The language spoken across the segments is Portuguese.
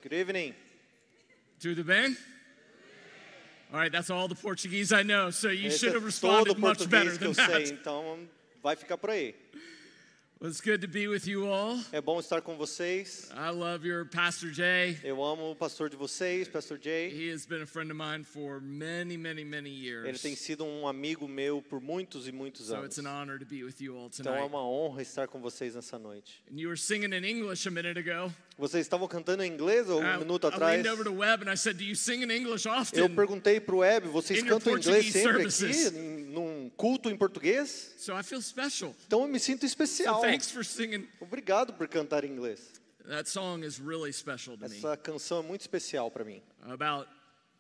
Good evening. Tudo bem? All right, that's all the Portuguese I know, so you Esse should have todo responded much better português que eu than sei, that. então vai ficar por aí. Well, it's good to be with you all. É bom estar com vocês. I love your Pastor Jay. Eu amo o pastor de vocês, Pastor Jay. He has been a friend of mine for many Ele years. tem sido um amigo meu por muitos e muitos So anos. it's an honor to be with you all Então é tonight. uma honra estar com vocês nessa noite. And you were singing in English a minute ago. Vocês estavam cantando em inglês ou um minuto I atrás? leaned over to Webb and I said, "Do you sing in English Eu often?" perguntei pro Web, vocês In your cantam em inglês Portuguese sempre services. aqui, num culto em português? So I feel special. Então eu me sinto So especial. thanks for singing. Obrigado por cantar em inglês. That song is really special to me. Essa canção é muito especial para mim. About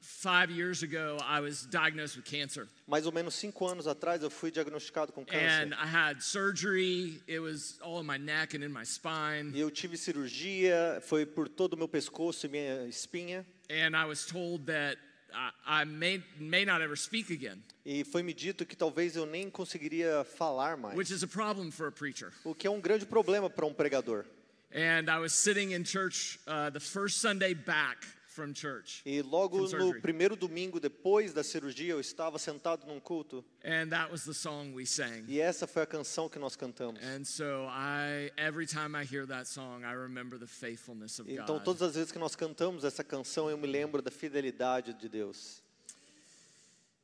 5 years ago, I was diagnosed with cancer. Mais ou menos 5 anos atrás eu fui diagnosticado com And câncer. I had surgery. It was all in my neck and in my spine. E eu tive cirurgia, foi por todo o meu pescoço e minha espinha. And I was told that I may not ever speak again, E foi me dito que talvez eu nem conseguiria falar mais. which is a problem for a preacher. O que é um grande problema para um pregador. And I was sitting in church the first Sunday back from church. E logo From no surgery. primeiro domingo depois da cirurgia eu estava sentado num culto. And that was the song we sang. E essa foi a canção que nós cantamos. And so every time I hear that song, I remember the faithfulness of Então God. todas as vezes que nós cantamos essa canção eu me lembro da fidelidade de Deus.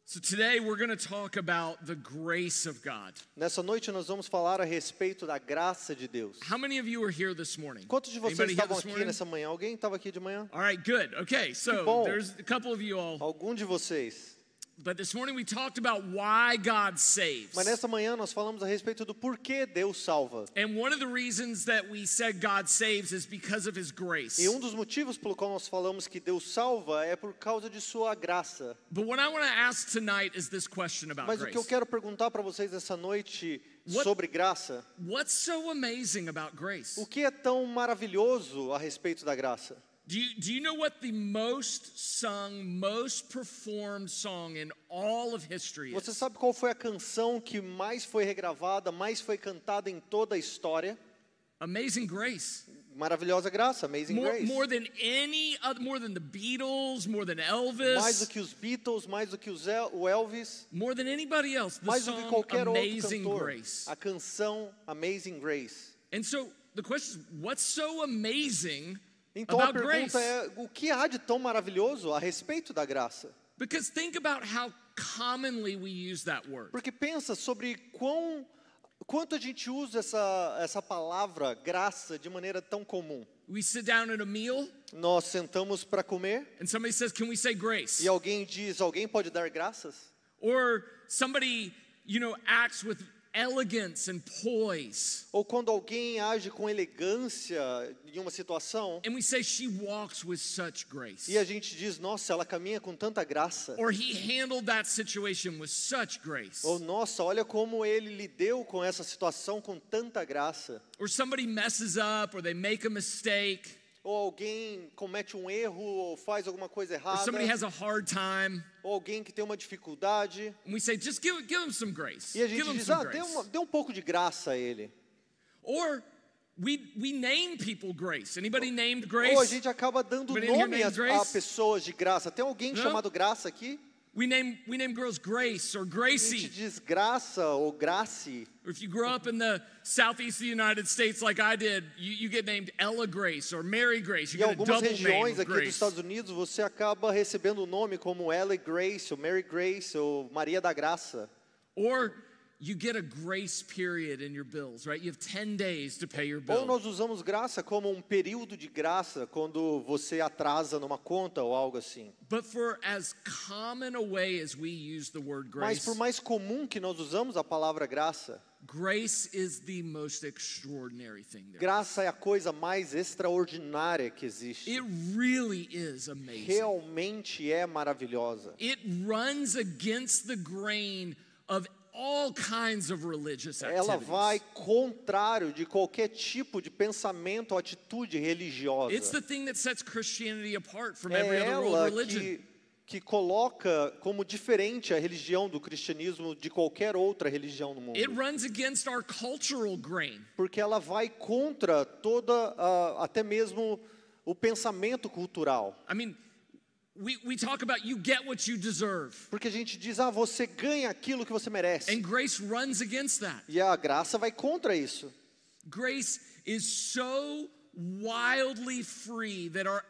So today we're going to talk about the grace of God. Nessa noite nós vamos falar a respeito da graça de Deus. How many of you were here this morning? Quantos de vocês Anybody here estavam this aqui morning? nessa manhã? Alguém estava aqui de manhã? All right, good. Okay, so bom. there's a couple of you all. Algum de vocês. But this morning we talked about why God saves. Mas nessa manhã nós falamos a respeito do porquê Deus salva. And one of the reasons that we said God saves is because of his grace. E um dos motivos pelo qual nós falamos que Deus salva é por causa de sua graça. But what I want to ask tonight is this question about Mas o que eu grace. quero perguntar para vocês essa noite What- sobre graça, What's so amazing about grace? o que é tão maravilhoso a respeito da graça? Do you know what the most sung, most performed song in all of history Você is? sabe qual foi a canção que mais foi regravada, mais foi cantada em toda a história? Amazing Grace. Maravilhosa graça, Amazing Grace. More than any other, more than the Beatles, more than Mais do Elvis, que os Beatles, mais do que o Elvis, more than anybody else, the mais do que song qualquer outro Amazing cantor. Grace. A canção Amazing Grace. And so the question is, what's so amazing Então a about grace? pergunta é, o que há de tão maravilhoso a respeito da graça? Because think about how commonly we use that word. Porque pensa sobre quanto a gente usa essa palavra graça de maneira tão comum. We sit down at a meal Nós sentamos para comer and somebody says, "Can we say grace?" e alguém diz, alguém pode dar graças? Or somebody, acts with elegance and poise. Ou quando alguém age com elegância em uma situação And we say she walks with such grace. e a gente diz, nossa, ela caminha com tanta graça. Or he handled that situation with such grace. Ou nossa, olha como ele lidou com essa situação com tanta graça. Or somebody messes up or they make a mistake. Ou alguém comete um erro ou faz alguma coisa Or errada. somebody has a hard time. Ou alguém que tem uma dificuldade. And we say, just give him some grace. E a Give gente him diz, some dê grace. um pouco de graça a ele. Or we name people grace. Anybody named Ou a grace? gente acaba dando Anybody here nome named a Grace? pessoas de graça. Tem alguém Não? chamado Graça aqui? We name girls Grace or A gente Gracie. diz Graça ou Grace. Or if you grow up in the southeast of the United States like I did, you get named Ella Grace or Mary Grace. You Em get a algumas double name regiões of aqui dos Grace. Estados Unidos, você acaba recebendo o nome como Ellie Grace, ou Mary Grace, ou Maria da Graça. Or you get a grace period in your bills, right? You have 10 days to pay your Ou bill. nós usamos graça como um período de graça quando você atrasa numa conta ou algo assim. But for as common a way as we use the word Mas grace, por mais comum que nós usamos a palavra graça, grace is the most extraordinary thing there. graça é a coisa mais extraordinária que existe. It really is amazing. Realmente é maravilhosa. It runs against the grain of all kinds of religious Ela activities. vai contrário de qualquer tipo de pensamento ou atitude religiosa. It's the thing that sets Christianity apart from É every other ela world religion. que coloca como diferente a religião do cristianismo de qualquer outra religião no mundo. It runs against our cultural grain. Porque ela vai contra toda, até mesmo o pensamento cultural. I mean, we talk about you get what you deserve. Porque a gente diz, você ganha aquilo que você merece. And grace runs against that. E a graça vai contra isso. Grace is so wildly free that our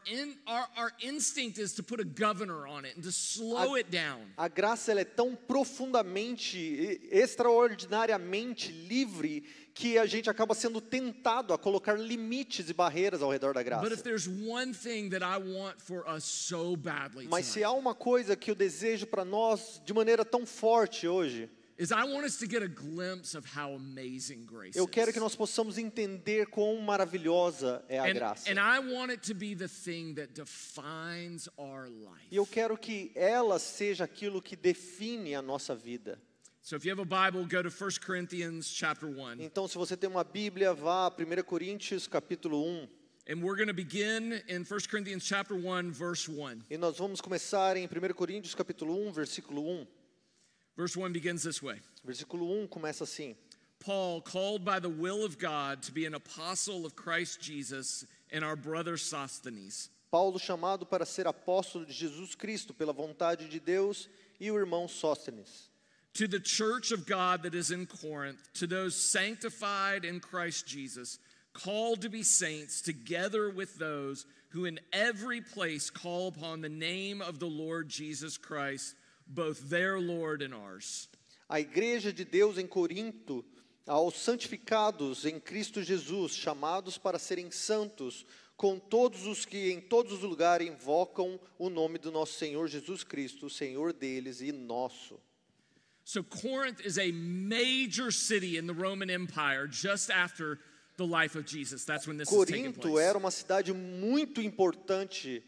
instinct is to put a governor on it and to slow it down. A graça ela é tão profundamente, extraordinariamente livre que a gente acaba sendo tentado a colocar limites e barreiras ao redor da graça. But if there's one thing that I want for us so badly Mas se tonight, há uma coisa que eu desejo para nós de maneira tão forte hoje, is I want us to get a glimpse of how amazing grace eu quero is. que nós possamos entender quão maravilhosa é a graça. And I want it to be the thing that defines our life. E eu quero que ela seja aquilo que define a nossa vida. So if you have a Bible, go to 1 Corinthians chapter 1. Então, se você tem uma Bíblia, vá a 1 Coríntios capítulo 1. And we're going to begin in 1 Corinthians chapter 1 verse 1. E nós vamos começar em 1 Coríntios capítulo 1, versículo 1. Verse 1 begins this way. Versículo 1 começa assim: Paul, called by the will of God to be an apostle of Christ Jesus, and our brother Sosthenes. Paulo, chamado para ser apóstolo de Jesus Cristo pela vontade de Deus, e o irmão Sóstenes. To the church of God that is in Corinth, to those sanctified in Christ Jesus, called to be saints, together with those who in every place call upon the name of the Lord Jesus Christ, both their Lord and ours. A igreja de Deus em Corinto, aos santificados em Cristo Jesus, chamados para serem santos, com todos os que em todos os lugares invocam o nome do nosso Senhor Jesus Cristo, o Senhor deles e nosso. So Corinth is a major city in the Roman Empire just after the life of Jesus. That's when this is taking Corinto place. era uma cidade muito importante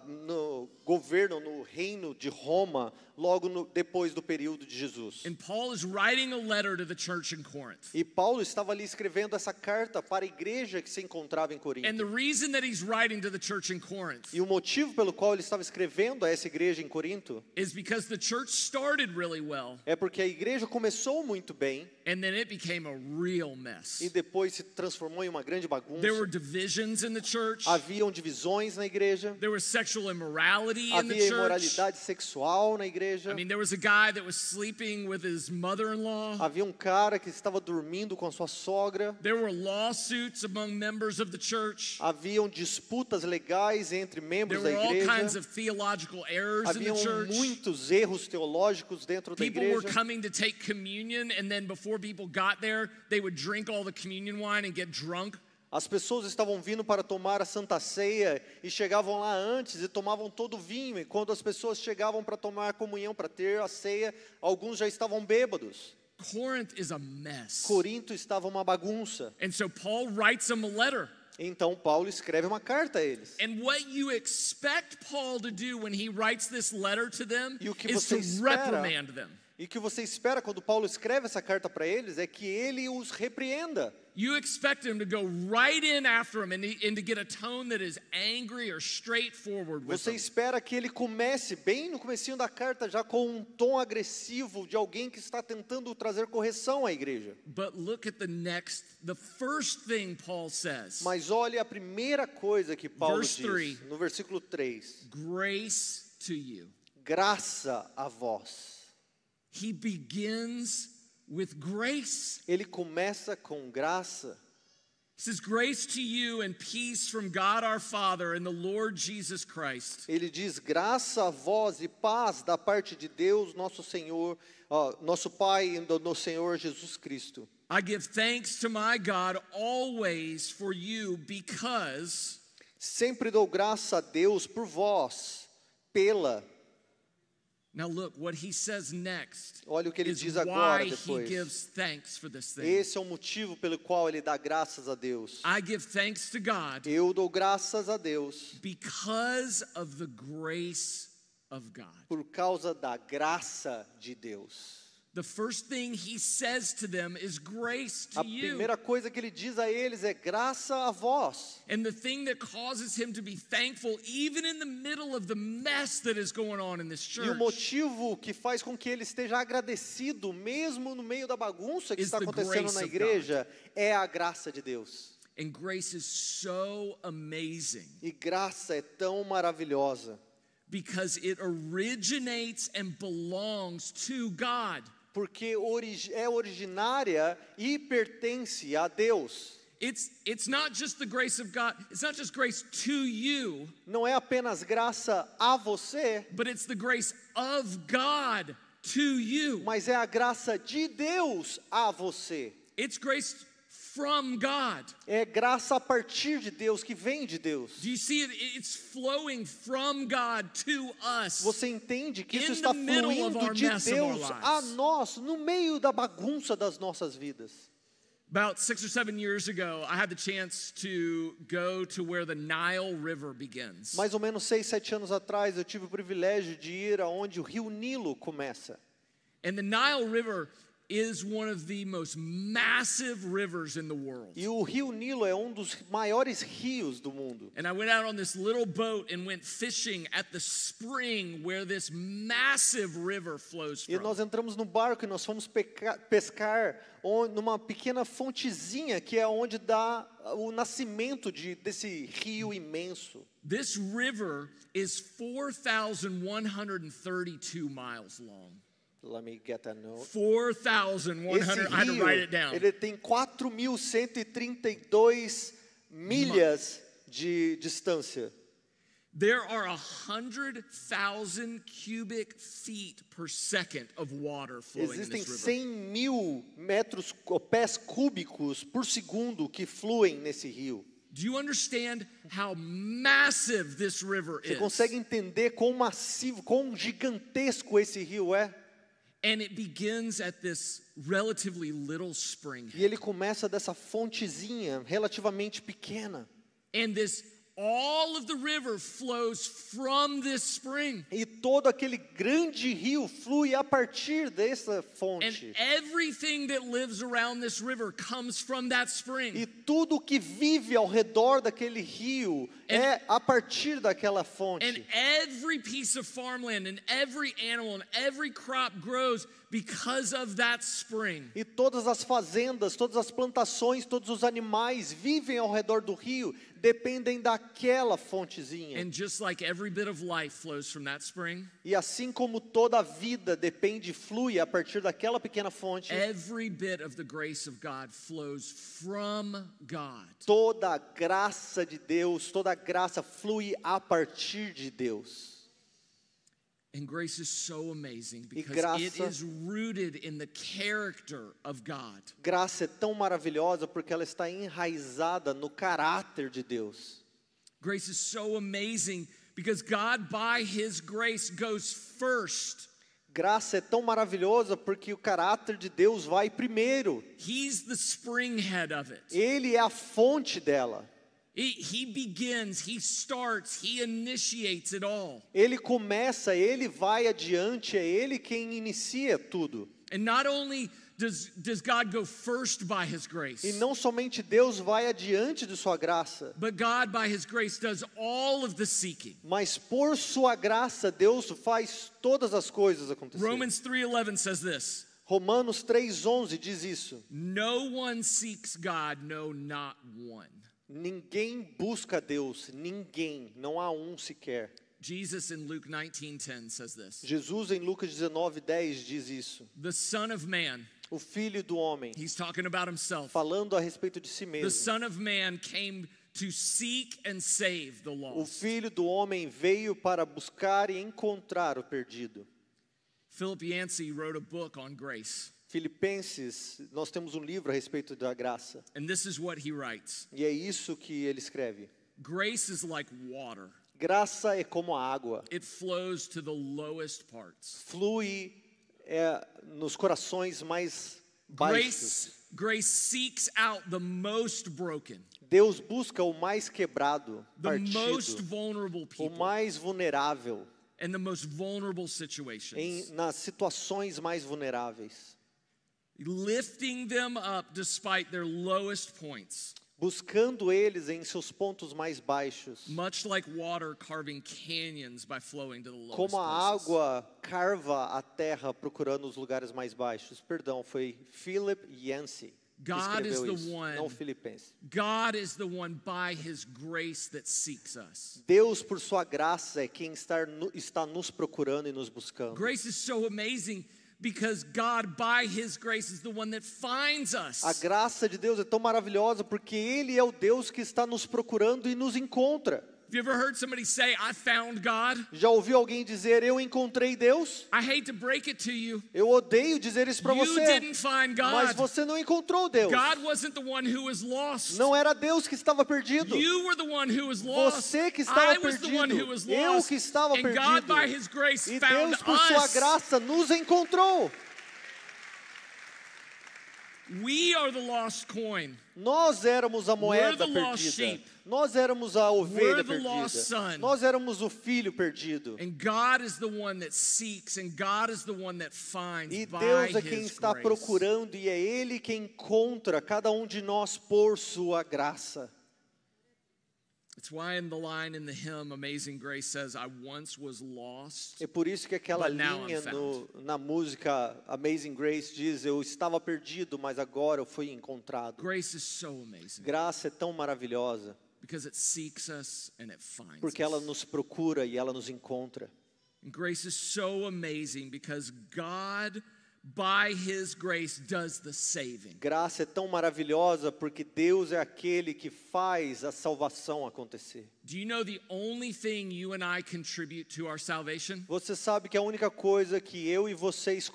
no governo, no reino de Roma, logo depois do período de Jesus. And Paul is writing a letter to the church in Corinth. E Paulo estava ali escrevendo essa carta para a igreja que se encontrava em Corinto. And the reason that he's writing to the church in Corinth E o motivo pelo qual ele estava escrevendo a essa igreja em Corinto is because the church started really well, é porque a igreja começou muito bem and then it became a real mess. e depois se transformou em uma grande bagunça. There were divisions in the church. Haviam divisões na igreja, There was sexual immorality in the havia church. imoralidade sexual na igreja. I mean, there was a guy that was sleeping with his mother-in-law. Havia um cara que estava dormindo com a sua sogra. There were lawsuits among members of the church. Haviam disputas legais entre membros There da were all kinds igreja. of theological errors in the Haviam church. muitos erros teológicos dentro da People were igreja. coming to take communion, and then before people got there, they would drink all the communion wine and get drunk. As pessoas estavam vindo para tomar a Santa Ceia e chegavam lá antes e tomavam todo o vinho. E quando as pessoas chegavam para tomar a comunhão, para ter a ceia, alguns já estavam bêbados. Corinth is a mess. Corinto estava uma bagunça. And so Paul writes them a letter. Então Paulo escreve uma carta a eles. And what you expect Paul to do when he writes this letter to them E o que is você to espera? reprimand them. E o que você espera quando Paulo escreve essa carta para eles é que ele os repreenda. You expect him to go right in after him and to get a tone that is angry or straightforward with Você them. espera que ele comece bem no comecinho da carta já com um tom agressivo de alguém que está tentando trazer correção à igreja. But look at the first thing Paul says. Mas olhe a primeira coisa que Paulo Verse 3. diz, no versículo 3. Grace to you. Graça a vós. He begins with grace. Ele começa com graça. He says, grace to you and peace from God our Father and the Lord Jesus Christ. Ele diz, graça a vós e paz da parte de Deus, nosso Senhor, nosso Pai e do Senhor Jesus Cristo. I give thanks to my God always for you because Sempre dou graça a Deus por vós, pela. Now look, what he says next Olha o que ele is diz agora why he depois. gives thanks for this thing. Esse é o motivo pelo qual ele dá graças a Deus. I give thanks to God Eu dou graças a Deus because of the grace of God. por causa da graça de Deus. The first thing he says to them is grace to A you. primeira coisa que ele diz a eles é graça a vós. And the thing that causes him to be thankful even in the middle of the mess that is going on in this E o church motivo que faz com que ele esteja agradecido, mesmo no meio da bagunça que Is está the acontecendo grace na of igreja, é a graça de Deus. And grace is so amazing E graça é tão maravilhosa, because it originates and belongs to God. porque é originária e pertence a Deus. It's not just the grace of God, it's not just grace to you, Não é apenas graça a você, but it's the grace of God to you. mas é a graça de Deus a você. It's grace from God. É graça a partir de Deus, que vem de Deus. Do you see it? It's flowing from God to us. Você entende que isso In está the middle of fluindo our de mess of our Deus lives. a nós, no meio da bagunça das nossas vidas. About 6 or 7 years ago, I had the chance to go to where the Nile River begins. Mais ou menos 6, 7 anos atrás, eu tive o privilégio de ir aonde o rio Nilo começa. And the Nile River is one of the most massive rivers in the world. E o rio Nilo é um dos maiores rios do mundo. And I went out on this little boat and went fishing at the spring where this massive river flows E from. nós entramos no barco e nós fomos pescar numa pequena fontezinha que é onde dá o nascimento desse rio imenso. This river is 4,132 miles long. Let me get that note. 4,100, I had to write it down. Ele tem 4.132 milhas de distância. There are 100,000 cubic feet per second of water flowing in Existem this river. 100.000 pés cúbicos por segundo que fluem nesse rio. Do you understand how massive this river Você is? consegue entender quão massivo, quão gigantesco esse rio é? And it begins at this relatively little spring. E ele começa dessa fontezinha relativamente pequena. And all of the river flows from this spring. E todo aquele grande rio flui a partir dessa And fonte. everything that lives around this river comes from that spring. E tudo que vive ao redor daquele rio é a partir daquela And fonte. every piece of farmland and every animal and every crop grows because of that spring. E todas as fazendas, todas as plantações, todos os animais vivem ao redor do rio, dependem daquela fontezinha. And just like every bit of life flows from that spring, E assim como toda a vida depende, flui a partir daquela pequena fonte, every bit of the grace of God flows from God. toda a graça de Deus, toda a graça flui a partir de Deus. And grace is so amazing because graça- it is rooted in the character of God. Graça é tão maravilhosa porque ela está enraizada no caráter de Deus. Grace is so amazing because God, by His grace, goes first. Graça é tão maravilhosa porque o caráter de Deus vai primeiro. He's the springhead of it. Ele é a fonte dela. He begins, He starts, He initiates it all. Ele começa, ele vai adiante, é ele quem inicia tudo. And not only does God go first by His grace, E não somente Deus vai adiante de sua graça, but God, by His grace, does all of the seeking. mas por sua graça Deus faz todas as coisas acontecerem. Romans 3:11 says this: Romanos 3:11 diz isso. no one seeks God, no, not one. Ninguém busca Deus, ninguém, não há um sequer. Jesus in Luke 19:10 says this: Jesus em Lucas 19:10 diz isso. the Son of Man, O Filho do Homem, He's talking about Himself. falando a respeito de si The mesmo. Son of Man came to seek and save the O lost. Filho do Homem veio para buscar e encontrar o perdido. Philip Yancey wrote a book on grace, Filipenses, nós temos um livro a respeito da graça. and this is what he writes: E é isso que ele escreve. grace is like water. Graça é como a água. It flows to the lowest parts. Flui nos corações mais baixos. Grace seeks out the most broken, Deus busca o mais quebrado, the most partido, vulnerable o people, mais vulnerável, and the most vulnerable situations, nas situações mais vulneráveis. lifting them up despite their lowest points, Buscando eles em seus pontos mais baixos. much like water carving canyons by flowing to the lowest Como a places. água carva a terra procurando os lugares mais baixos. Perdão, foi Philip Yancey. God is escreveu the isso, one. não Filipenses. God is the one by his grace that seeks us. Deus, por sua graça, é quem está nos procurando e nos buscando. Grace is so amazing because God by his grace is the one that finds us. A graça de Deus é tão maravilhosa porque Ele é o Deus que está nos procurando e nos encontra. Have you ever heard somebody say, I found God? Já ouviu alguém dizer, eu encontrei Deus? I hate to break it to you. Eu odeio dizer isso para You você, didn't find mas God. você não encontrou Deus. God wasn't the one who was lost. Não era Deus que estava perdido. You were the one who was lost. Você que estava I was the one who was perdido. Eu lost. que estava And God by perdido. his grace E found Deus, por sua us. graça, nos encontrou. We are the lost coin. Nós éramos a moeda We're the lost perdida. sheep. Nós éramos a ovelha We're the lost perdida. son. Nós éramos o filho perdido. And God is the one that seeks, and God is the one that finds E by Deus é quem his está grace. procurando e é Ele quem encontra cada um de nós por sua graça. It's why in the line in the hymn Amazing Grace says, I once was lost. É por isso que aquela But now linha I'm found. na música Amazing Grace diz, eu estava perdido, mas agora eu fui encontrado. Grace is so amazing Graça é tão maravilhosa, because it seeks us and it finds porque ela us. nos procura e ela nos encontra. And grace is so amazing because God by his grace does the saving. Graça é tão maravilhosa porque Deus é aquele que faz a salvação acontecer. Do you know the only thing you and I contribute to our salvation? Você sabe que a única coisa que eu e vocês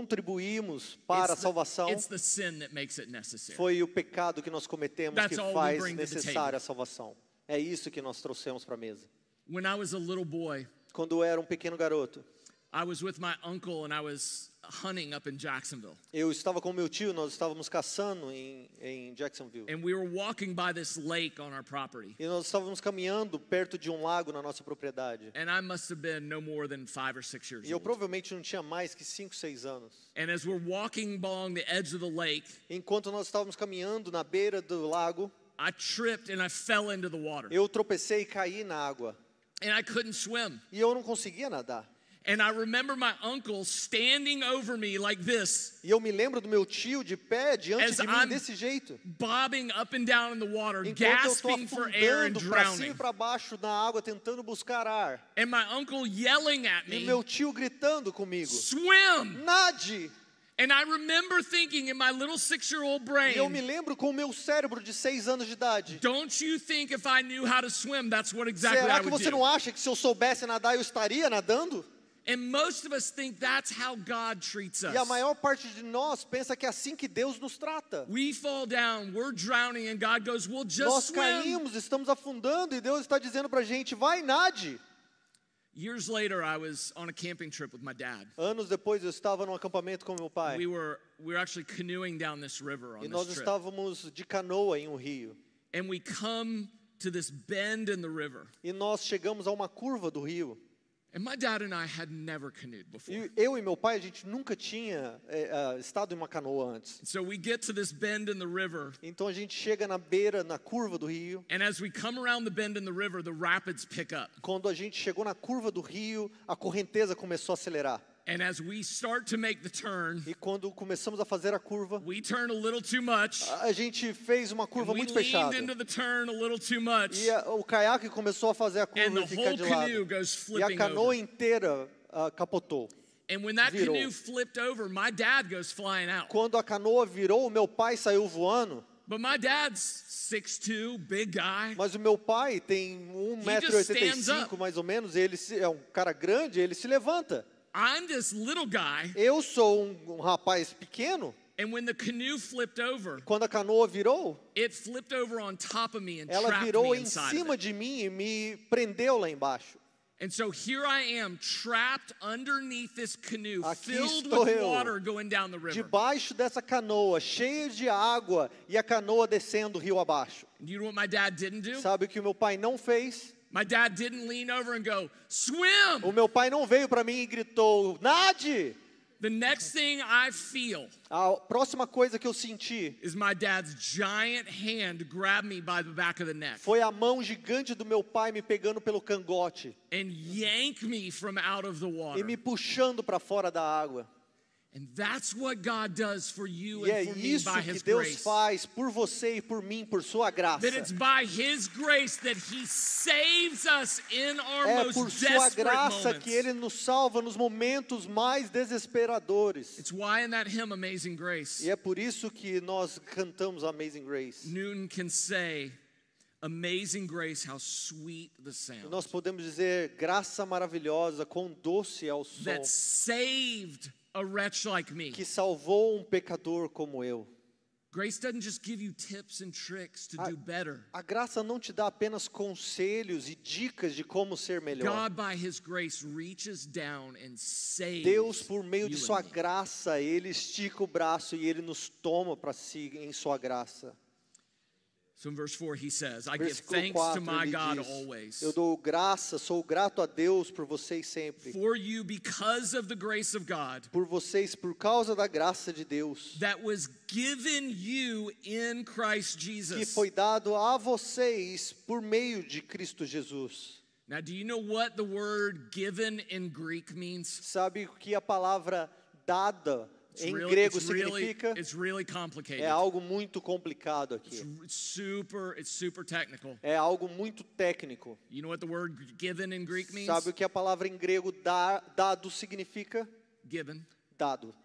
contribuímos para a salvação It's the sin that makes it necessary. foi o pecado que nós cometemos That's que all we faz bring to the necessária a salvação. É isso que nós trouxemos para a mesa. When I was a little boy, Quando eu era um pequeno garoto, I was with my uncle and I was hunting up in Jacksonville. eu estava com meu tio, nós estávamos caçando em Jacksonville. And we were walking by this lake on our property. E nós estávamos caminhando perto de um lago na nossa propriedade. And I must have been no more than 5 or 6 years E eu old. provavelmente não tinha mais que 5, 6 anos. And as we're walking along the edge of the lake, Enquanto nós estávamos caminhando na beira do lago, I tripped and I fell into the water. eu tropecei e caí na água. And I couldn't swim. E eu não conseguia nadar. And I remember my uncle standing over me like this, E eu me lembro do meu tio de pé diante As de mim I'm desse jeito. bobbing up and down in the water, Enquanto eu estou gasping for air and afundando para cima drowning. e para baixo na água, tentando buscar ar. And my uncle yelling at E me, meu tio gritando comigo, swim! nade! And I remember thinking in my little 6-year-old E eu me brain, lembro com o meu cérebro de 6 anos de idade. don't you think if I knew how to swim, that's what exactly I Será que would você do? não acha que se eu soubesse nadar, eu estaria nadando? And most of us think that's how God treats us. E a maior parte de nós pensa que é assim que Deus nos trata. We fall down, we're drowning, and God goes, well, Nós just swim. caímos, estamos afundando e Deus está dizendo pra gente, vai, nade. Years later, I was on a camping trip with my dad. Anos depois eu estava num acampamento com meu pai. We were actually canoeing down this river E on nós this trip. estávamos de canoa em um rio. And we come to this bend in the river. E nós chegamos a uma curva do rio. And my dad and I had never canoed before. E eu e meu pai, a gente nunca tinha estado em uma canoa antes. So we get to this bend in the river. Então a gente chega na beira, na curva do rio. And as we come around the bend in the river, the rapids pick up. Quando a gente chegou na curva do rio, a correnteza começou a acelerar. And as we start to make the turn, E quando começamos a fazer a curva, we turn a little too much. a gente fez uma curva We muito leaned fechada. into the turn a little too much. E o caiaque começou a fazer a And curva the e ficar whole de canoe lado. goes E a flipping canoa over. inteira capotou. And when that virou. canoe flipped over, my dad goes flying out. Quando a canoa virou, o meu pai saiu voando. But my dad's 6'2", big guy. Mas o meu pai tem just stands 1,85 m mais ou menos. É um cara grande, ele se levanta. I'm this little guy, Eu sou um rapaz pequeno. and when the canoe flipped over, Quando a canoa virou, it flipped over on top of me and ela trapped virou me em inside of cima it. de mim e me prendeu lá embaixo. And so here I am, trapped underneath this canoe, Aqui filled estou with eu, water going down the river. Debaixo dessa canoa, cheia de água, e a canoa descendo o rio abaixo. And you know what my dad didn't do? Sabe o que o meu pai não fez? My dad didn't lean over and go, swim! O meu pai não veio para mim e gritou, nade! The next thing I feel A próxima coisa que eu senti is my dad's giant hand grab me by the back of the neck foi a mão gigante do meu pai me pegando pelo cangote and yank me from out of the e water. me puxando para fora da água. And that's what God does for you E é and for me isso by que His Deus grace. faz por você e por mim, por sua graça. That it's by His grace that He saves us in our É most por sua desperate graça moments. que Ele nos salva nos momentos mais desesperadores. It's why in that hymn, Amazing Grace, E é por isso que nós cantamos Amazing Grace. Newton can say, Amazing grace, how sweet the E sound nós podemos dizer, graça maravilhosa, quão doce é o som, that saved a wretch like me. que salvou um pecador como eu. Grace doesn't just give you tips and tricks to do better. A graça não te dá apenas conselhos e dicas de como ser melhor. God, by His grace, reaches down and saves Deus, por meio you de and sua me. graça, Ele estica o braço e Ele nos toma para si em sua graça. So in verse 4 he says, I give Versículo thanks to 4, my ele God diz, always eu dou graça, sou grato a Deus por vocês sempre. for you because of the grace of God Por vocês, por causa da graça de Deus, that was given you in Christ que Jesus. foi dado a vocês por meio de Cristo Jesus. Now, do you know what the word given in Greek means? Sabe o que a palavra dada em grego significa? It's really complicated. É algo muito complicado aqui. It's super technical. É algo muito técnico. You know what the word given in Greek means? Sabe o que a palavra em grego dado significa? Given. Dado.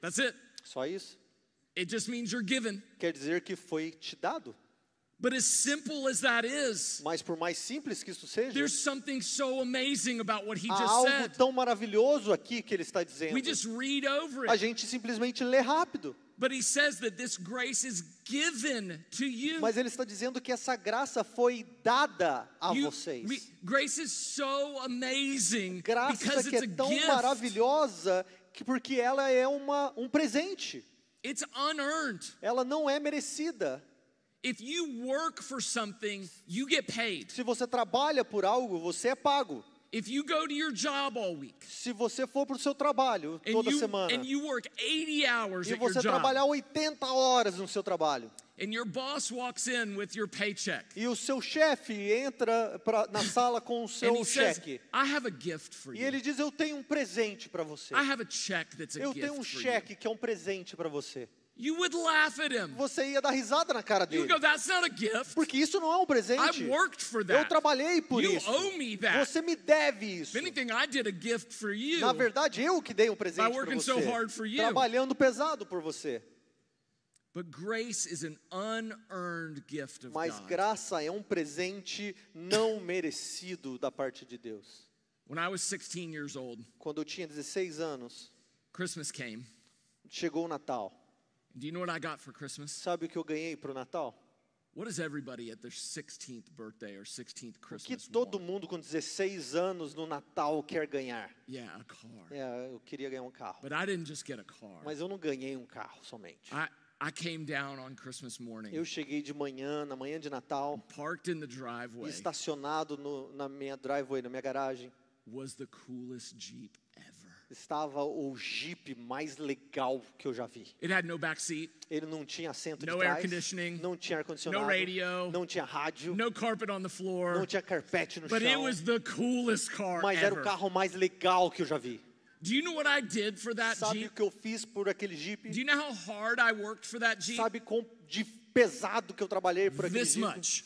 That's it. Só isso? It just means you're given. Quer dizer que foi te dado. But as simple as that is, Mas por mais simples que isso seja, there's something so amazing about what he há just algo said. tão maravilhoso aqui que ele está dizendo. We just read over A it. gente simplesmente lê rápido. But he says that this grace is given to you. Mas ele está dizendo que essa graça foi dada a vocês. Grace is so amazing Graça because que it's é a tão gift. maravilhosa porque ela é um presente. It's unearned. Ela não é merecida. If you work for something, you get paid. Se você trabalha por algo, você é pago. If you go to your job all week Se você for para o seu trabalho toda semana and you work 80 hours e at your você job, trabalhar 80 horas no seu trabalho and your boss walks in with your paycheck, e o seu chefe entra na sala com o and seu he says, cheque I have a gift for e you. ele diz, eu tenho um presente para você. I have a check that's a Eu gift tenho um for cheque que é um presente para você. you. You would laugh at him. Você ia dar risada na cara You dele. would go, that's not a gift. Porque isso não é um presente. I worked for Eu that. trabalhei por You isso. owe me that. Você me deve isso. If anything, I did a gift for you. Na verdade, eu que dei um presente By para working você. so hard for you. Trabalhando pesado por você. But grace is an unearned gift of Mas God. graça é um presente não merecido da parte de Deus. When I was 16 years old, Quando eu tinha 16 anos, Christmas came. chegou o Natal. Do you know what I got for Christmas? Sabe o que eu ganhei para o Natal? What does everybody at their 16th birthday or 16th O que Christmas todo want? mundo com 16 anos no Natal quer ganhar? Yeah, a car. Eu queria ganhar um carro. But I didn't just get a car. Mas eu não ganhei um carro somente. I came down on Christmas morning, Eu cheguei de manhã, na manhã de Natal, parked in the driveway. estacionado na minha driveway, na minha garagem. Was the coolest Jeep ever. Estava o Jeep mais legal que eu já vi. It had no back seat, Ele não tinha assento No de trás, air conditioning, não tinha ar-condicionado, no radio, não tinha rádio, no carpet on the floor, não tinha carpete no but it chão. was the coolest car Mas era o ever. carro mais legal que eu já vi. Do you know what I did for that Sabe o Jeep? que eu fiz por aquele Jeep? Do you know how hard I worked for that Jeep? Sabe quão de pesado que eu trabalhei por aquele This Jeep? much.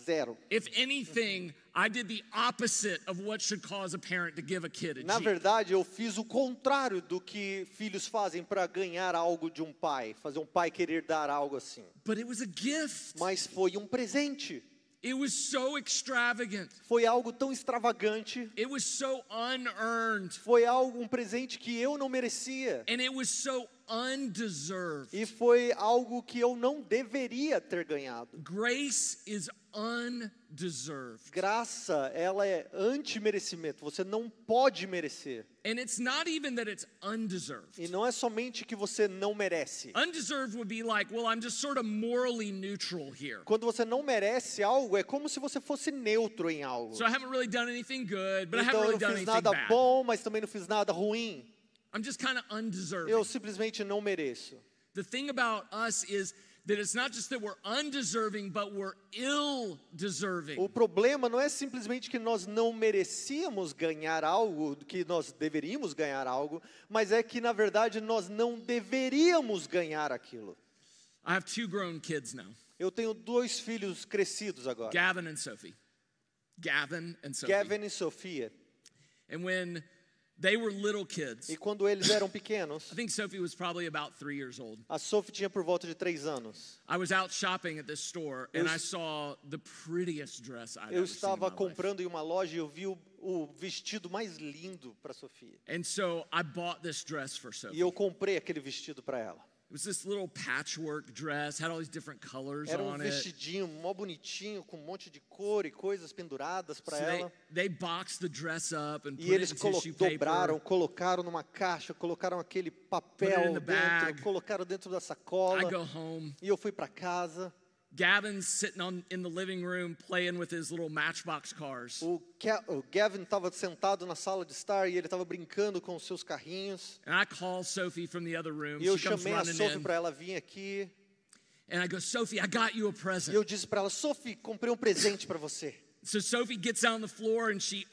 Zero. If anything, I did the opposite of what should cause a parent to give a kid a Na Jeep. verdade, eu fiz o contrário do que filhos fazem para ganhar algo de um pai, fazer um pai querer dar algo assim. But it was a gift. Mas foi um presente. It was so extravagant. Foi algo tão extravagante. It was so unearned. Foi um presente que eu não merecia. And it was so undeserved. E foi algo que eu não deveria ter ganhado. Grace is undeserved. Graça, ela é anti-merecimento. Você não pode merecer. And it's not even that it's undeserved. E não é somente que você não merece. Undeserved would be like, well, I'm just sort of morally neutral here. Quando você não merece algo, é como se você fosse neutro em algo. So I haven't really done anything good, but I haven't Então eu really não done fiz anything nada bad. bom, mas também não fiz nada ruim. I'm just kind of undeserving. Eu simplesmente não mereço. The thing about us is that it's not just that we're undeserving, but we're ill-deserving. O problema não é simplesmente que nós não merecíamos ganhar algo, que nós deveríamos ganhar algo, mas é que na verdade nós não deveríamos ganhar aquilo. I have 2 grown kids now, Eu tenho 2 filhos crescidos agora, Gavin and Sophie. Gavin and Sophie. Gavin e Sofia. And when they were little kids, E quando eles eram pequenos, I think Sophie was probably about 3 years old. a Sophie tinha por volta de 3 anos. I was out shopping at this store and I saw the prettiest dress I'd Eu ever seen in my estava life. comprando em uma loja e eu vi o vestido mais lindo para Sofia. And so I bought this dress for E Sophie. eu comprei aquele vestido para ela. It was this little patchwork dress, had all these different colors Era on it. vestidinho mó bonitinho, com um monte de cor e coisas penduradas para So ela. they boxed the dress up and E put it eles in tissue paper. dobraram, colocaram numa caixa, colocaram aquele Put it papel in the dentro, bag. colocaram dentro da I sacola. go home. E eu fui para casa. Gavin's sitting in the living room playing with his little Matchbox cars. O Gavin estava sentado na sala de estar e ele estava brincando com os seus carrinhos. And I call Sophie from the other room. E eu She comes chamei a running Sophie in. para ela vir aqui. And I go, Sophie, I got you a E present. eu disse para ela, Sophie, comprei um presente para você. So Sophie gets down on the floor and she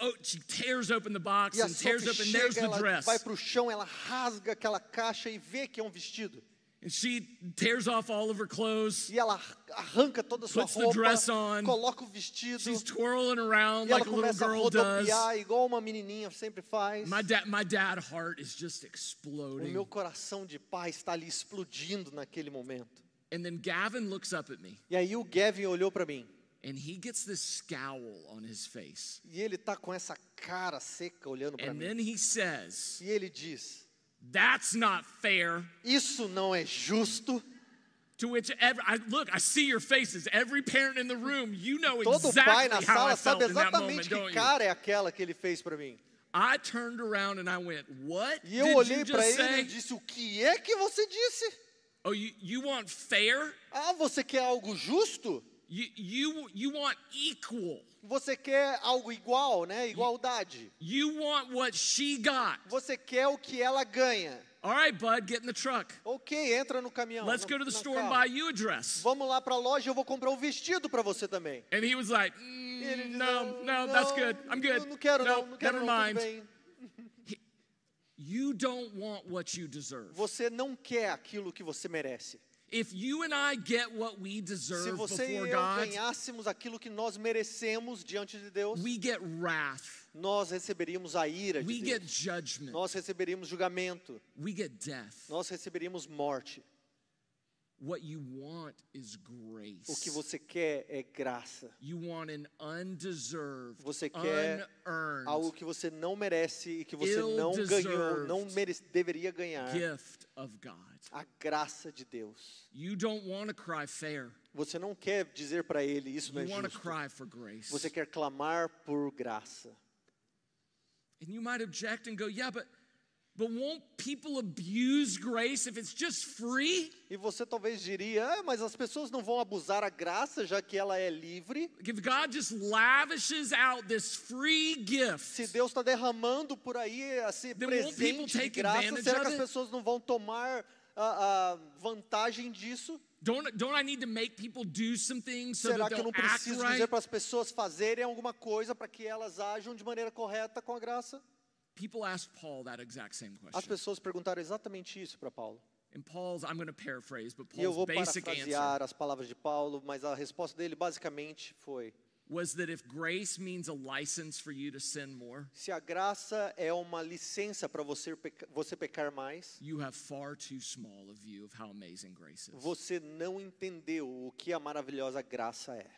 tears open the box E a and tears Sophie open, there's chega, the ela dress. vai para o chão, ela rasga aquela caixa e vê que é um vestido. And she tears off all of her clothes. E ela arranca toda a sua Puts the roupa, dress on. coloca o vestido. She's twirling around E ela like a little começa a girl does. rodopiar igual uma menininha sempre faz. My dad heart is just O exploding. meu coração de pai está ali explodindo naquele momento. And then Gavin looks up at me E aí o Gavin olhou para mim. and he gets this scowl on his face. E ele tá com essa cara seca olhando para And mim. then he says, E ele diz, "That's not fair." isso não é justo. To which I see your faces. Every parent in the room, you know Todo pai exactly na how I sala felt sabe in that moment, exatamente don't que you? cara é aquela que ele fez para mim. I turned around and I went, "What E eu did olhei you para just ele e say? disse, o que é que você disse? Oh, you want fair? Ah, você quer algo justo? You want equal? Você quer algo igual, né? Igualdade. You want what she got? Você quer o que ela ganha. All right, bud, get in the truck. Ok, entra no caminhão. Let's no- go to the na store and carro. buy you a dress." Vamos lá para a loja, eu vou comprar um vestido para você também. And he was like, E ele disse, "No, that's good. I'm good. Não quero No, não quero never não, mind." tudo bem. You don't want what you deserve. Você não quer aquilo que você merece. If you and I get what we Se deserve você e before eu God, ganhássemos aquilo que nós merecemos diante de Deus, we get wrath, nós receberíamos a ira we de get Deus. judgment, Nós receberíamos julgamento. we get death. Nós receberíamos morte. What you want is O que grace. você quer é graça. You want an undeserved, Você quer unearned algo que você não merece e que você não ganhou, não deveria ganhar. gift of God. A graça de Deus. You don't want to cry fair. Você não quer dizer para ele, isso não You é want to justo. cry for grace. Você quer clamar por graça. And you might object and go, "Yeah, but won't people abuse grace if it's just free?" E você talvez diria, mas as pessoas não vão abusar a graça, já que ela é livre. If God just lavishes out this free gift, Se Deus está derramando por aí esse Then won't people presente de take graça, advantage será que of as it? pessoas não vão tomar a vantagem disso? don't I need to make people do some things so Será that que eu they'll não act preciso right? dizer para as pessoas fazerem alguma coisa para que elas ajam de maneira correta com a graça? People asked Paul that exact same As question. pessoas perguntaram exatamente isso para Paulo. And Paul's, I'm going to paraphrase, but E eu Paul's vou basic answer parafrasear as palavras de Paulo, mas a resposta dele basicamente foi: was that if grace means a license for you to sin more, se a graça é uma licença para você pecar mais, you have far too small a view of how amazing grace is. você não entendeu o que a maravilhosa graça é.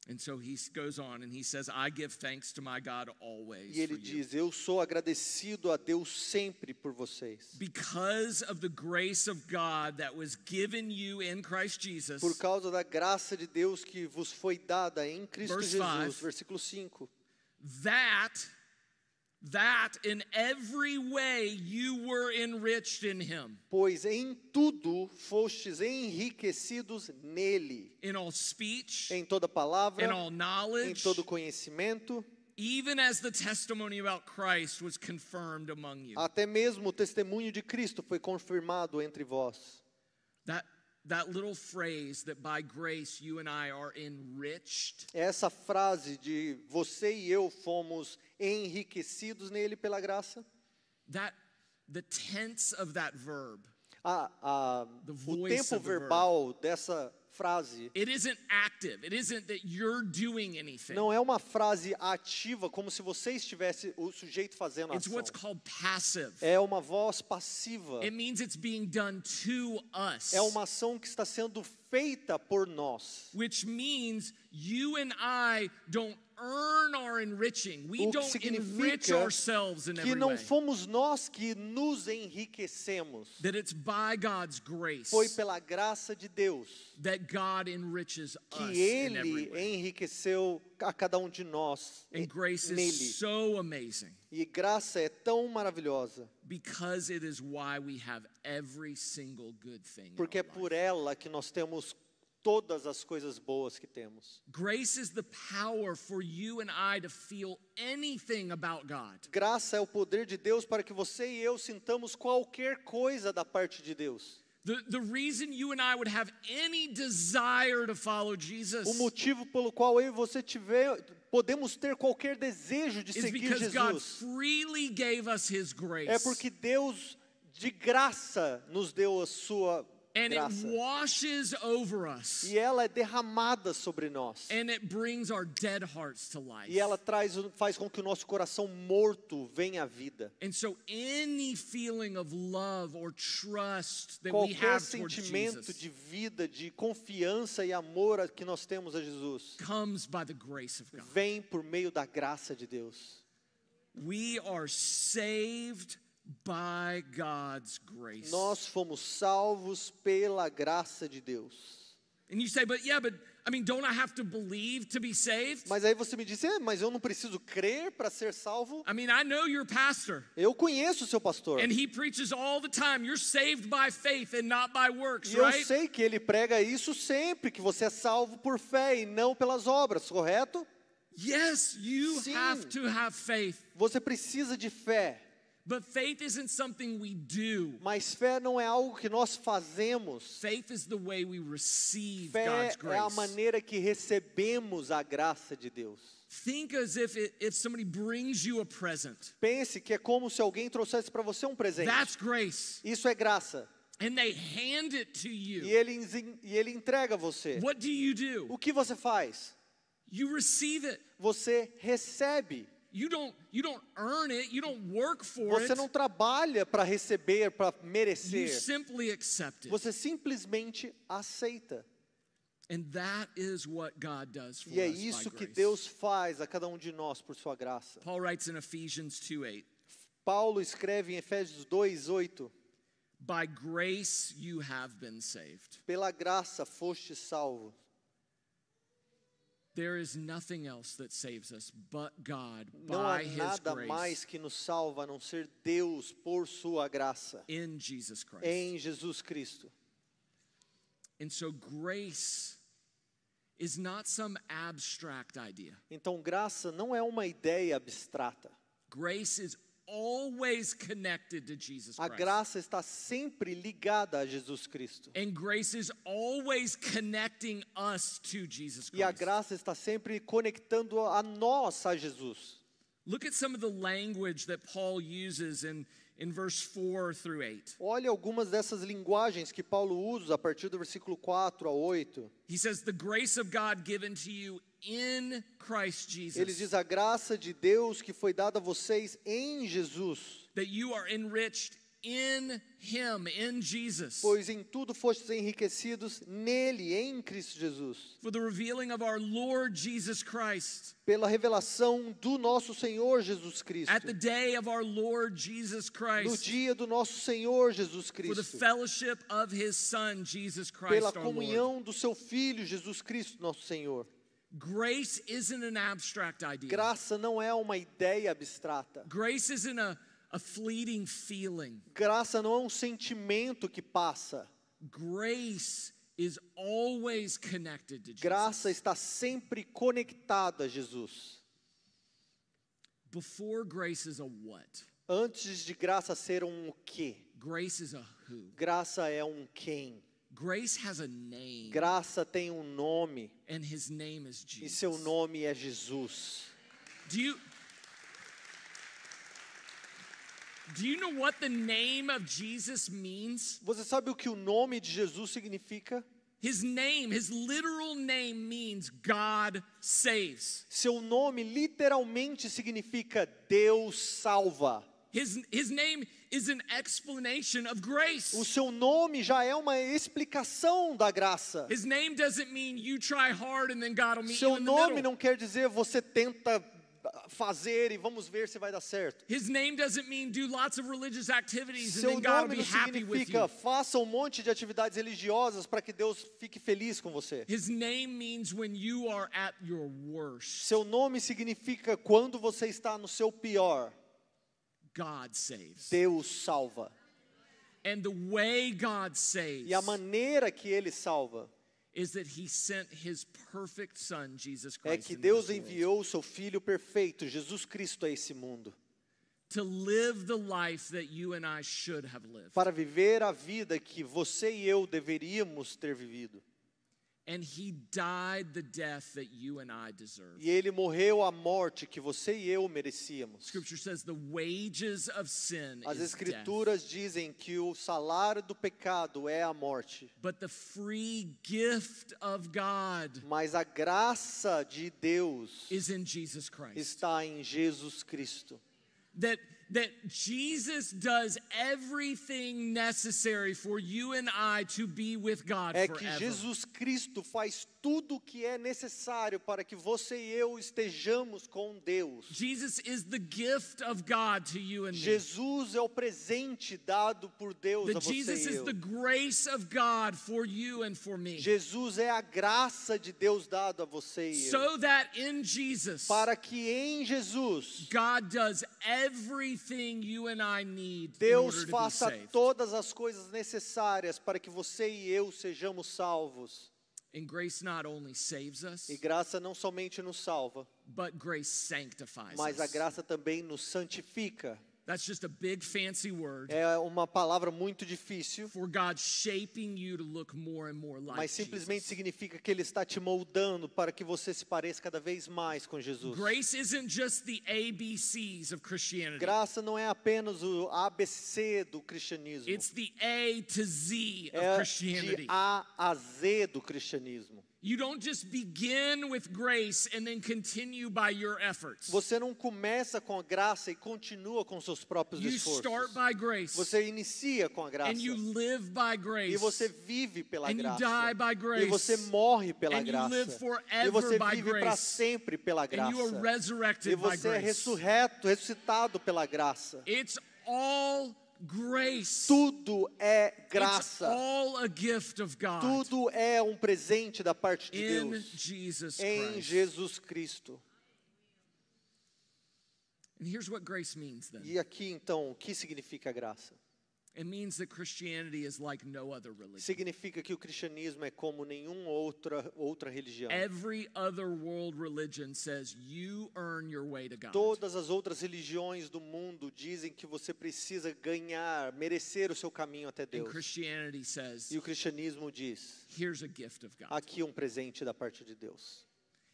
And so he goes on and he says, "I give thanks to my God always E ele for you, diz: eu sou agradecido a Deus sempre por vocês. because of the grace of God that was given you in Christ Jesus." Por causa da graça de Deus que vos foi dada em Cristo Verse Jesus. 5. Versículo 5. That in every way you were enriched in him, Pois em tudo fostes enriquecidos nele, in all speech, em toda palavra, in all em knowledge, todo conhecimento, even as the testimony about Christ was confirmed among you. até mesmo o testemunho de Cristo foi confirmado entre vós. That that little phrase that by grace you and I are enriched, Essa frase de você e eu fomos enriquecidos nele pela graça, the tense of that verb, The o voice tempo of the verb. verbal dessa frase it isn't active. It isn't that you're doing anything. não é uma frase ativa, como se você estivesse o sujeito fazendo a It's ação. what's called passive. É uma voz passiva. It means it's being done to us. É uma ação que está sendo feita por nós. Which means you and I don't earn our enriching. We O que don't enrich significa ourselves in que every não way. fomos nós que nos enriquecemos. That it's by God's grace Foi pela graça de Deus that God enriches us que in every Ele way. enriqueceu a cada um de nós And grace nele. is so amazing E graça é tão maravilhosa, because it is why we have every single good thing in porque é our life. por ela que nós temos todas as coisas boas que temos. Grace is the power for you and I to feel anything about God. Graça é o poder de Deus para que você e eu sintamos qualquer coisa da parte de Deus. The reason you and I would have any desire to follow Jesus O motivo pelo qual eu e você podemos ter qualquer desejo de is seguir because God Jesus freely gave us His grace. é porque Deus de graça nos deu a sua And it graça. washes over us. E ela é derramada sobre nós. And it brings our dead hearts to life. E ela faz com que o nosso coração morto venha à vida. And so any feeling of love or trust that we Qualquer have towards sentimento Jesus de vida, de confiança e amor que nós temos a Jesus, comes by the grace of God. vem por meio da graça de Deus. We are saved by God's grace. Nós fomos salvos pela graça de Deus. And you say, but I mean, don't I have to believe to be saved? Mas aí você me diz, mas eu não preciso crer para ser salvo? I mean, I know your pastor, Eu conheço o seu pastor. and he preaches all the time. You're saved by faith and not by works, E eu right? sei que ele prega isso sempre, que você é salvo por fé e não pelas obras, correto? Yes, you Sim. have to have faith. Você precisa de fé, But faith isn't something we do. mas fé não é algo que nós fazemos. Faith is the way we receive Fé God's é a grace. maneira que recebemos a graça de Deus. Think as if somebody brings you a present. Pense que é como se alguém trouxesse para você um presente. That's grace. Isso é graça. And they hand it to E you. ele entrega a você. What do you do? O que você faz? You receive it. Você recebe. You don't earn it. You don't work for Você it. não trabalha para receber, para You merecer. simply accept it. Você simplesmente aceita. And that is what God does for E é us by isso que grace. Deus faz a cada um de nós por sua graça. Paul writes in Ephesians 2:8, Paulo escreve em Efésios 2:8, by grace you have been saved. pela graça foste salvo. There is nothing else that saves us but God Não há by His nada grace mais que nos salva a não ser Deus por sua graça in Jesus Christ. em Jesus Cristo. And so grace is not some abstract idea. Então graça não é uma ideia abstrata. Grace is always connected to Jesus A Christ. graça está sempre ligada a Jesus Cristo. And grace is always connecting us to Jesus E a Christ. graça está sempre conectando a nós a Jesus. Look at some of the language that Paul uses in verse 4 through 8. Olha algumas dessas linguagens que Paulo usa a partir do versículo 4 a 8. He says, the grace of God given to you in Christ Jesus, Ele diz a graça de Deus que foi dada a vocês em Jesus, that you are enriched in Him, in Jesus, pois em tudo fostes enriquecidos nele, em Cristo Jesus, for the revealing of our Lord Jesus Christ, pela revelação do nosso Senhor Jesus Cristo, at the day of our Lord Jesus no Christ, dia do nosso Senhor Jesus for the Cristo, fellowship of His Son, Jesus pela Christ our Lord. comunhão do seu Filho Jesus Cristo, nosso Senhor. Grace isn't an abstract idea. Graça não é uma ideia abstrata. Grace isn't a fleeting feeling. Graça não é um sentimento que passa. Grace is always connected to Jesus. Graça está sempre conectada a Jesus. Before grace is a what? Antes de graça ser um quê? Grace is a who. Graça é um quem. Grace has a name, Graça tem um nome, and his name is e seu Jesus. nome é Jesus. Do you know what the name of Jesus means? Você sabe o que o nome de Jesus significa? His name, his literal name means God saves. Seu nome literalmente significa Deus salva. His name is an explanation of grace. O seu nome já é uma explicação da graça. His name doesn't mean you try hard and then God will meet you Seu in the nome middle. não quer dizer você tenta fazer e vamos ver se vai dar certo. His name doesn't mean do lots of religious activities and Seu then God nome will não be happy with significa you. faça um monte de atividades religiosas para que Deus fique feliz com você. His name means when you are at your worst, Seu nome significa quando você está no seu pior, God saves. Deus salva. And the way God saves E a maneira que Ele salva is that he sent his perfect son, Jesus é Christ, que into Deus this world enviou o seu Filho perfeito, Jesus Cristo, a esse mundo, to live the life that you and I should have lived. para viver a vida que você e eu deveríamos ter vivido. And he died the death that you and I deserve. E Ele morreu a morte que você e eu merecíamos. Scripture says the wages of sin As is death, Escrituras dizem que o salário do pecado é a morte, but the free gift of God mas a graça de Deus is in Jesus Christ. está em Jesus Cristo. That Jesus does everything necessary for you and I to be with God É que forever. Jesus Cristo faz tudo o que é necessário para que você e eu estejamos com Deus. Jesus is the gift of God to you and me. Jesus é o presente dado por Deus a That você Jesus e is eu. the grace of God for you and for me. Jesus é a graça de Deus dado a você e eu. So that in Jesus, Para que em Jesus God does everything you and I need in Deus order to be faça saved. todas as coisas necessárias para que você e eu sejamos salvos. And grace not only saves us, E graça não somente nos salva, but grace sanctifies mas a us. graça também nos santifica. That's just a big fancy word É uma palavra muito difícil, for God shaping you to look more and more like mas simplesmente Jesus. significa que Ele está te moldando para que você se pareça cada vez mais com Jesus. Grace isn't just the ABCs of Christianity. Graça não é apenas o ABC do cristianismo, It's the A to Z of é de Christianity. A a Z do cristianismo. You don't just begin with grace and then continue by your efforts. Você não começa com a graça e continua com seus próprios You start esforços. by grace Você inicia com a graça and you live by grace. e você vive pela and you graça die by grace. e você morre pela And you graça live forever e você by vive para grace. sempre pela And you are graça resurrected e by você é grace. ressuscitado pela graça. It's all grace. Tudo é It's graça. all a gift of God Tudo é um presente da parte de in Deus Jesus em Christ. Jesus Cristo. And here's what grace means then. E aqui então, o que significa graça? It means that Christianity is like no other religion. Significa que o cristianismo é como nenhuma outra religião. Every other world religion says you earn your way to God. Todas as outras religiões do mundo dizem que você precisa ganhar, merecer o seu caminho até And Deus. Christianity says, E o cristianismo diz: here's a gift of God. aqui um presente da parte de Deus.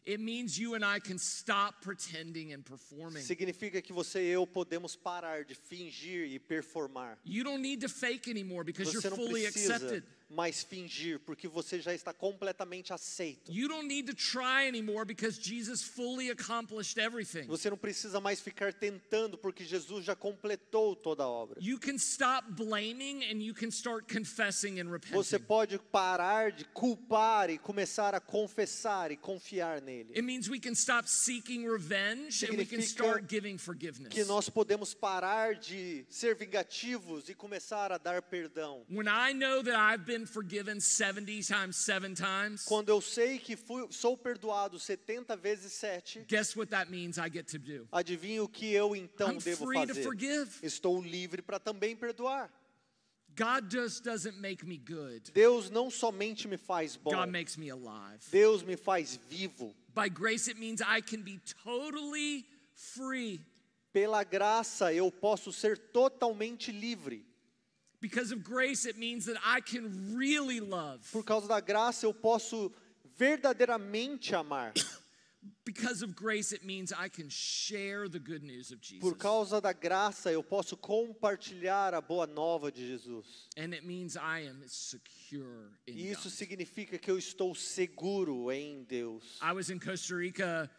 It means you and I can stop pretending and performing. Significa que você e eu podemos parar de fingir e performar. You don't need to fake anymore because Você you're não fully precisa accepted. mais fingir, porque você já está completamente aceito. You don't need to try anymore because Jesus fully accomplished everything. Você não precisa mais ficar tentando, porque Jesus já completou toda a obra. You can stop blaming and you can start confessing and Você repenting. pode parar de culpar e começar a confessar e confiar nele. It means we can stop seeking revenge and we can Significa start giving forgiveness. Que nós podemos parar de ser vingativos e começar a dar perdão. When I know that I've been forgiven 70 times 7 times, Quando eu sei que sou perdoado 70 vezes 7, guess what that means I get to do? adivinha o que eu então I'm devo free to fazer? forgive. Estou livre para também perdoar. God just doesn't make me good. Deus não somente me faz bom, God makes me alive. Deus me faz vivo. By grace it means I can be totally free. Pela graça eu posso ser totalmente livre. Because of grace, it means that I can really love. Por causa da graça eu posso verdadeiramente amar. Because of grace, it means I can share the good news of Jesus. Por causa da graça eu posso compartilhar a boa nova de Jesus. And it means I am secure in E isso God. significa que eu estou seguro em Deus. I was in Costa Rica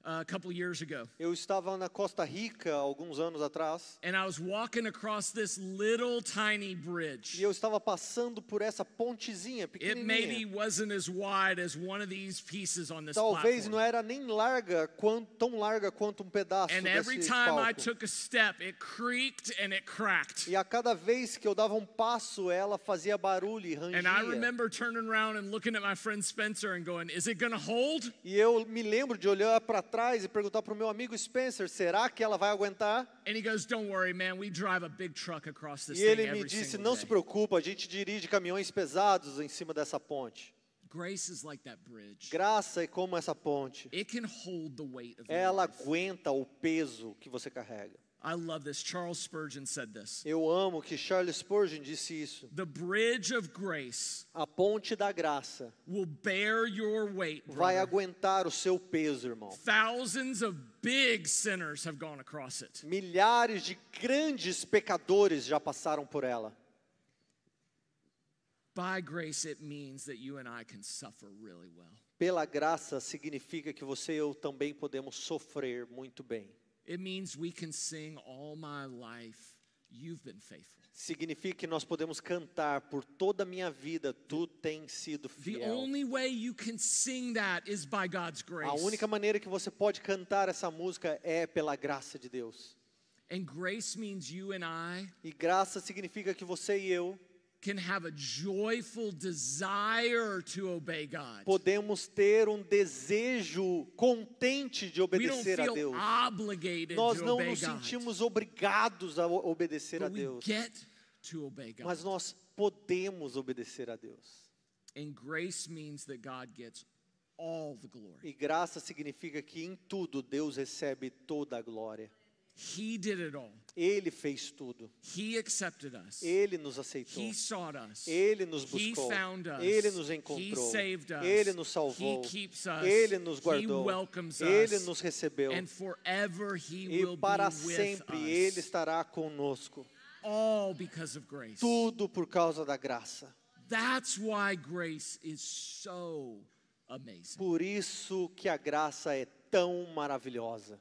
a couple years ago. Eu estava na Costa Rica alguns anos atrás And I was walking across this little tiny e bridge. eu estava passando por essa pontezinha It maybe pequenininha. wasn't as wide as one of these pieces on this Talvez platform. não era nem tão larga quanto um pedaço And every desse time I palco. took a step, it creaked and it cracked. E a cada vez que eu dava um passo, ela fazia barulho e And I rangia. remember turning around and looking at my friend Spencer and going, is it going to hold? E eu me lembro de olhar para trás e perguntar para o meu amigo Spencer, será que ela vai aguentar? And he goes, don't worry, man, we drive a big truck across this E thing ele me every disse, single não day. se preocupa, a gente dirige caminhões pesados em cima dessa ponte. Grace is like that bridge. Graça é como essa ponte. It can hold the weight of your Ela life. aguenta o peso que você carrega. I love this. Charles Spurgeon said this. Eu amo que Charles Spurgeon disse isso. The bridge of grace A ponte da graça will bear your weight, vai brother. aguentar o seu peso, irmão. Thousands of big sinners have gone across it. Milhares de grandes pecadores já passaram por ela. By grace, it means that you and I can suffer really well. Pela graça significa que você e eu também podemos sofrer muito bem. It means we can sing all my life, you've been faithful. Significa que nós podemos cantar por toda a minha vida, tu tens sido The fiel. only way you can sing that is by God's grace. A única maneira que você pode cantar essa música é pela graça de Deus. And grace means you and I E graça significa que você e eu can have a joyful desire to obey God. podemos ter um desejo contente de We don't obedecer a feel Deus. obligated Nós to não obey nos God. sentimos obrigados a obedecer a But we Deus, get to obey God. mas nós podemos obedecer a Deus. And grace means that God gets all the glory. E graça significa que em tudo Deus recebe toda a glória. He did it all. Ele fez tudo. He accepted us. Ele nos aceitou. He sought us. Ele nos He buscou. found us. Ele nos He encontrou. saved us. Ele nos salvou. He keeps us. Ele nos He guardou. welcomes Ele us. nos recebeu. And forever he E will para be with sempre us. Ele estará conosco. All because of grace. Tudo por causa da graça. That's why grace is so amazing. Por isso que a graça é tão maravilhosa.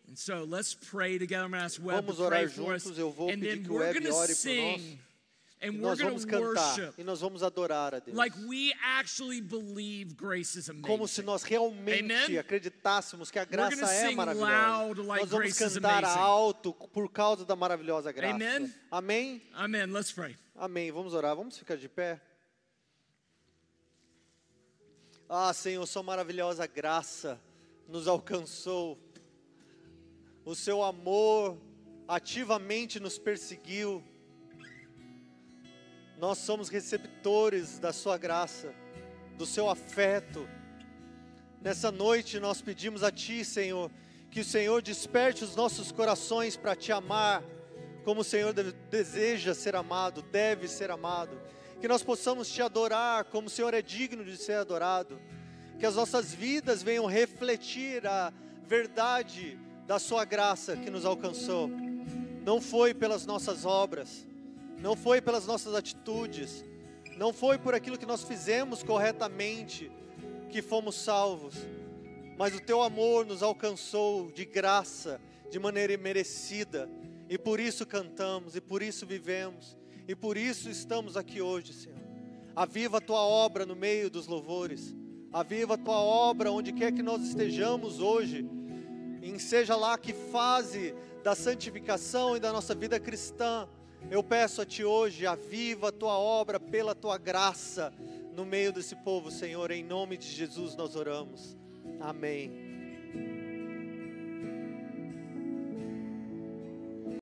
And so let's pray together. I'm going to ask Webb Vamos to pray orar for us. juntos. Eu vou And pedir then que o we're Webb going to ore por nós. sing. And E we're nós going vamos to cantar worship e nós vamos adorar a Deus. like we actually believe grace is amazing. Como se nós realmente Amen? acreditássemos que a gonna graça é sing maravilhosa. loud like Nós vamos grace is cantar amazing. alto por causa da maravilhosa graça. Amen? Amém? Amen. Let's pray. Amém. Vamos orar. Vamos ficar de pé. Ah, Senhor, sua maravilhosa graça nos alcançou. O seu amor ativamente nos perseguiu. Nós somos receptores da sua graça, do seu afeto. Nessa noite nós pedimos a Ti, Senhor, que o Senhor desperte os nossos corações para Te amar, como o Senhor deseja ser amado, deve ser amado. Que nós possamos Te adorar como o Senhor é digno de ser adorado. Que as nossas vidas venham refletir a verdade da Sua graça que nos alcançou. Não foi pelas nossas obras, não foi pelas nossas atitudes, não foi por aquilo que nós fizemos corretamente que fomos salvos, mas o Teu amor nos alcançou de graça, de maneira imerecida, e por isso cantamos, e por isso vivemos, e por isso estamos aqui hoje, Senhor. Aviva a Tua obra no meio dos louvores, aviva a Tua obra onde quer que nós estejamos hoje, em seja lá que fase da santificação e da nossa vida cristã. Eu peço a Ti hoje, aviva a Tua obra pela Tua graça no meio desse povo, Senhor. Em nome de Jesus nós oramos. Amém.